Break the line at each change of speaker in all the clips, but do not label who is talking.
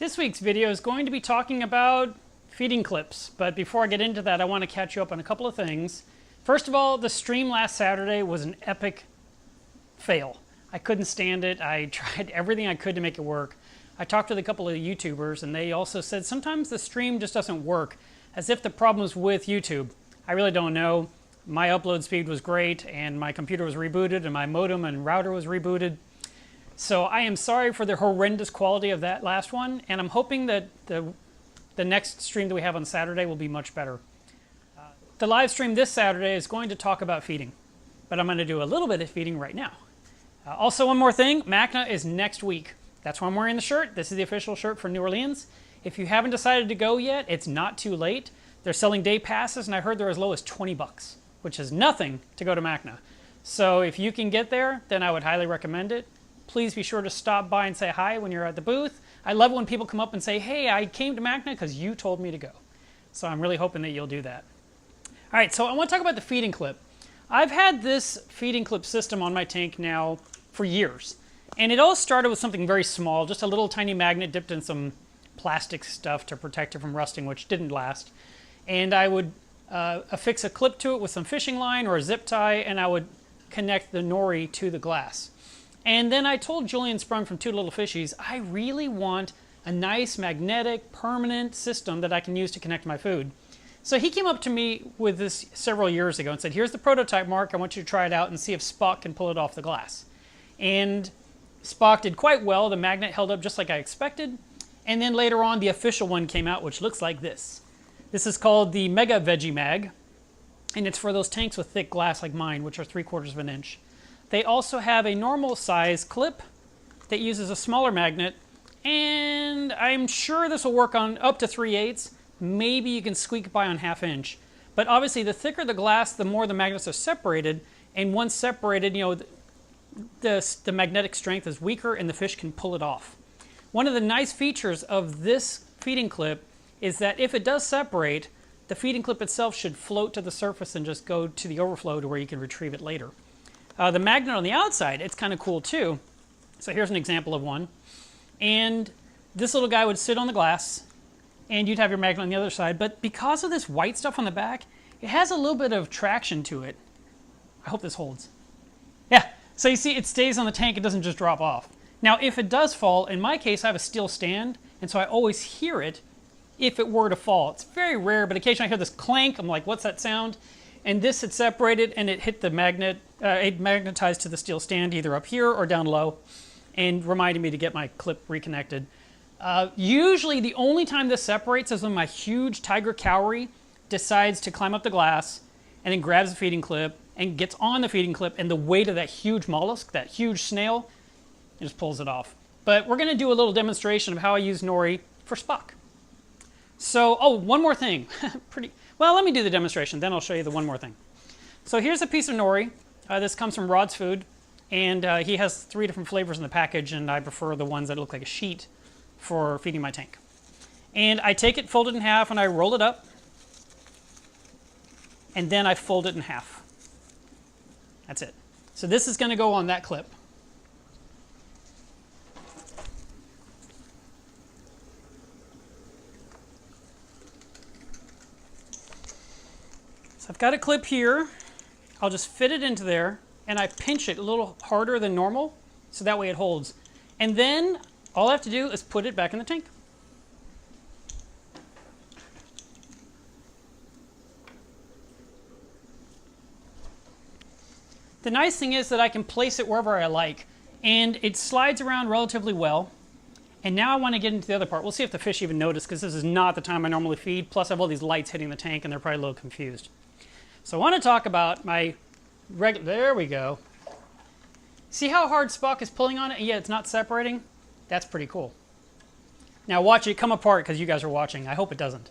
This week's video is going to be talking about feeding clips, but before I get into that, I want to catch you up on a couple of things. First of all, the stream last Saturday was an epic fail. I couldn't stand it. I tried everything I could to make it work. I talked with a couple of YouTubers, and they also said sometimes the stream just doesn't work, as if the problem was with YouTube. I really don't know. My upload speed was great, and my computer was rebooted, and my modem and router was rebooted. So I am sorry for the horrendous quality of that last one, and I'm hoping that the next stream that we have on Saturday will be much better. The live stream this Saturday is going to talk about feeding, but I'm going to do a little bit of feeding right now. Also, one more thing, MACNA is next week. That's why I'm wearing the shirt. This is the official shirt for New Orleans. If you haven't decided to go yet, it's not too late. They're selling day passes, and I heard they're as low as 20 bucks, which is nothing to go to MACNA. So if you can get there, then I would highly recommend it. Please be sure to stop by and say hi when you're at the booth. I love when people come up and say, hey, I came to MACNA because you told me to go. So I'm really hoping that you'll do that. All right, so I want to talk about the feeding clip. I've had this feeding clip system on my tank now for years. And it all started with something very small, just a little tiny magnet dipped in some plastic stuff to protect it from rusting, which didn't last. And I would affix a clip to it with some fishing line or a zip tie, and I would connect the nori to the glass. And then I told Julian Sprung from Two Little Fishies, I really want a nice magnetic permanent system that I can use to connect my food. So he came up to me with this several years ago and said, here's the prototype, Mark. I want you to try it out and see if Spock can pull it off the glass. And Spock did quite well. The magnet held up just like I expected. And then later on, the official one came out, which looks like this. This is called the Mega Veggie Mag. And it's for those tanks with thick glass like mine, which are 3/4 of an inch. They also have a normal size clip that uses a smaller magnet, and I'm sure this will work on up to 3/8. Maybe you can squeak by on 1/2 inch. But obviously the thicker the glass, the more the magnets are separated, and once separated, you know, the magnetic strength is weaker and the fish can pull it off. One of the nice features of this feeding clip is that if it does separate, the feeding clip itself should float to the surface and just go to the overflow to where you can retrieve it later. The magnet on the outside, it's kind of cool too. So here's an example of one. And this little guy would sit on the glass, and you'd have your magnet on the other side. But because of this white stuff on the back, it has a little bit of traction to it. I hope this holds. Yeah, so you see it stays on the tank. It doesn't just drop off. Now, if it does fall, in my case, I have a steel stand, and so I always hear it if it were to fall. It's very rare, but occasionally I hear this clank. I'm like, what's that sound? And this had separated, and it hit the magnet, it magnetized to the steel stand either up here or down low, and reminded me to get my clip reconnected. Usually the only time this separates is when my huge tiger cowrie decides to climb up the glass and then grabs the feeding clip and gets on the feeding clip, and the weight of that huge mollusk, that huge snail, just pulls it off. But we're going to do a little demonstration of how I use nori for Spock. So, oh, one more thing. Well, let me do the demonstration, then I'll show you the one more thing. So here's a piece of nori. This comes from Rod's Food, and he has 3 different flavors in the package, and I prefer the ones that look like a sheet for feeding my tank. And I take it, fold it in half, and I roll it up, and then I fold it in half. That's it. So this is going to go on that clip. So I've got a clip here. I'll just fit it into there, and I pinch it a little harder than normal, so that way it holds. And then all I have to do is put it back in the tank. The nice thing is that I can place it wherever I like, and it slides around relatively well. And now I want to get into the other part. We'll see if the fish even notice, because this is not the time I normally feed. Plus I have all these lights hitting the tank, and they're probably a little confused. So I want to talk about my regular, there we go. See how hard Spock is pulling on it? Yeah, it's not separating. That's pretty cool. Now watch it come apart because you guys are watching. I hope it doesn't.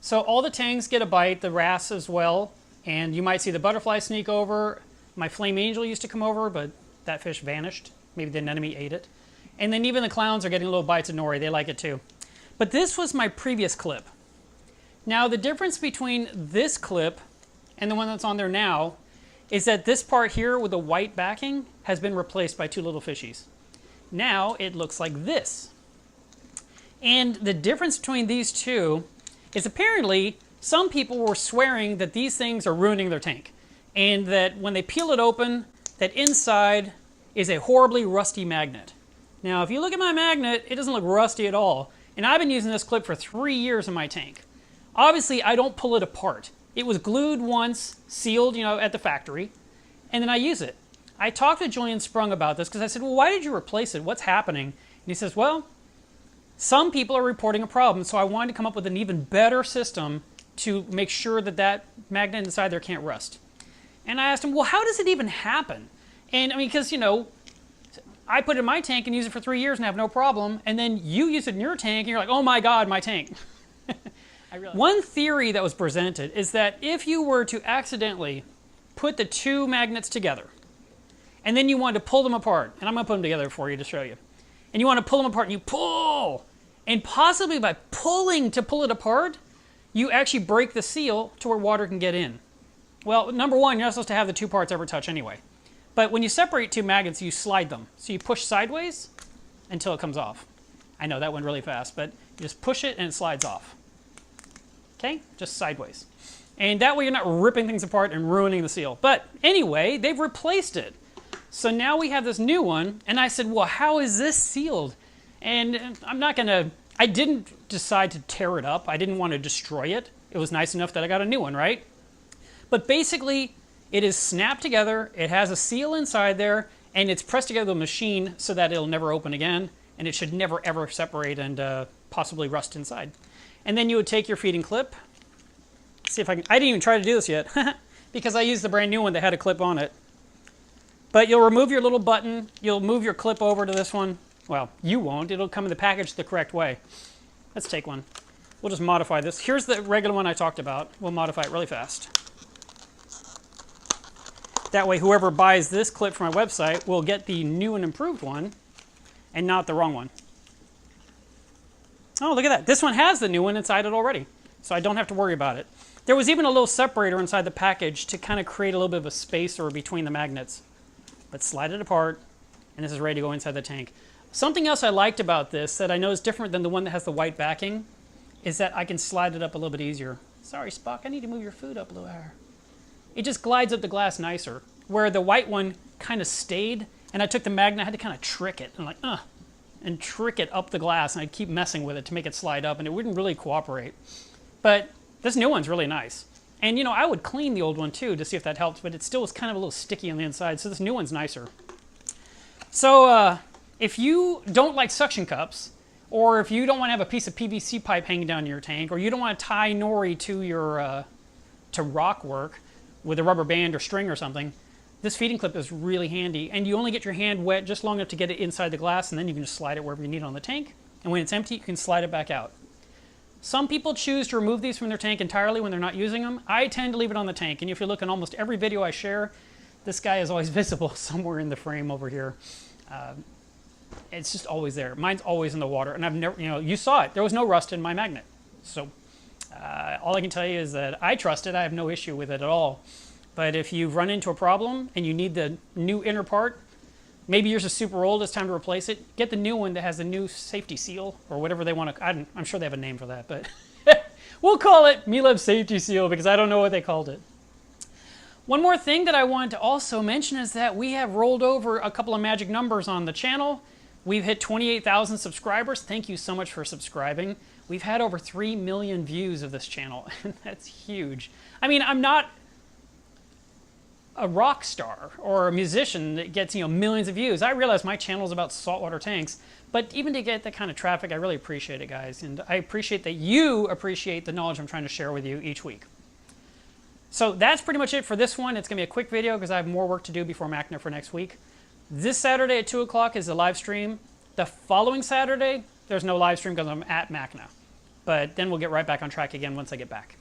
So all the tangs get a bite, the wrasse as well. And you might see the butterfly sneak over. My flame angel used to come over, but that fish vanished. Maybe the anemone ate it. And then even the clowns are getting little bites of nori. They like it too. But this was my previous clip. Now the difference between this clip and the one that's on there now is that this part here with the white backing has been replaced by Two Little Fishies. Now it looks like this. And the difference between these two is apparently some people were swearing that these things are ruining their tank, and that when they peel it open, that inside is a horribly rusty magnet. Now, if you look at my magnet, it doesn't look rusty at all. And I've been using this clip for 3 years in my tank. Obviously, I don't pull it apart. It was glued once, sealed, at the factory, and then I use it. I talked to Julian Sprung about this because I said, well, why did you replace it? What's happening? And he says, well, some people are reporting a problem, so I wanted to come up with an even better system to make sure that that magnet inside there can't rust. And I asked him, well, how does it even happen? And I mean, because, I put it in my tank and use it for 3 years and have no problem, and then you use it in your tank and you're like, oh my God, my tank. One theory that was presented is that if you were to accidentally put the two magnets together, and then you wanted to pull them apart, and I'm going to put them together for you to show you, and you want to pull them apart and you pull, and possibly by pulling to pull it apart, you actually break the seal to where water can get in. Well, number one, you're not supposed to have the two parts ever touch anyway. But when you separate two magnets, you slide them. So you push sideways until it comes off. I know that went really fast, but you just push it and it slides off. Okay? Just sideways. And that way you're not ripping things apart and ruining the seal. But anyway, they've replaced it. So now we have this new one, and I said, well, how is this sealed? And I didn't decide to tear it up. I didn't want to destroy it. It was nice enough that I got a new one, right? But basically, it is snapped together, it has a seal inside there, and it's pressed together with a machine so that it'll never open again, and it should never ever separate and possibly rust inside. And then you would take your feeding clip. See if I didn't even try to do this yet, because I used the brand new one that had a clip on it. But you'll remove your little button, you'll move your clip over to this one. Well, you won't, it'll come in the package the correct way. Let's take one. We'll just modify this. Here's the regular one I talked about. We'll modify it really fast. That way, whoever buys this clip from my website will get the new and improved one and not the wrong one. Oh, look at that. This one has the new one inside it already, so I don't have to worry about it. There was even a little separator inside the package to kind of create a little bit of a spacer between the magnets. But slide it apart, and this is ready to go inside the tank. Something else I liked about this that I know is different than the one that has the white backing is that I can slide it up a little bit easier. Sorry, Spock, I need to move your food up a little higher. It just glides up the glass nicer, where the white one kind of stayed, and I took the magnet, I had to kind of trick it, and trick it up the glass, and I'd keep messing with it to make it slide up, and it wouldn't really cooperate. But this new one's really nice. And I would clean the old one too to see if that helped, but it still was kind of a little sticky on the inside, so this new one's nicer. So if you don't like suction cups, or if you don't want to have a piece of PVC pipe hanging down your tank, or you don't want to tie nori to your to rock work with a rubber band or string or something, this feeding clip is really handy, and you only get your hand wet just long enough to get it inside the glass, and then you can just slide it wherever you need on the tank, and when it's empty, you can slide it back out. Some people choose to remove these from their tank entirely when they're not using them. I tend to leave it on the tank, and if you look in almost every video I share, this guy is always visible somewhere in the frame over here. It's just always there. Mine's always in the water, and I've never, you saw it. There was no rust in my magnet. So all I can tell you is that I trust it. I have no issue with it at all. But if you've run into a problem and you need the new inner part, maybe yours is super old, it's time to replace it, get the new one that has the new safety seal or whatever they want to, I'm sure they have a name for that, but we'll call it Melev's safety seal because I don't know what they called it. One more thing that I wanted to also mention is that we have rolled over a couple of magic numbers on the channel. We've hit 28,000 subscribers. Thank you so much for subscribing. We've had over 3 million views of this channel, and that's huge. I mean, I'm not a rock star or a musician that gets millions of views. I realize my channel is about saltwater tanks, but even to get that kind of traffic, I really appreciate it, guys, and I appreciate that you appreciate the knowledge I'm trying to share with you each week. So that's pretty much it for this one. It's gonna be a quick video because I have more work to do before MACNA for next week. This Saturday at 2 o'clock is the live stream. The following Saturday, there's no live stream because I'm at MACNA, but then we'll get right back on track again once I get back.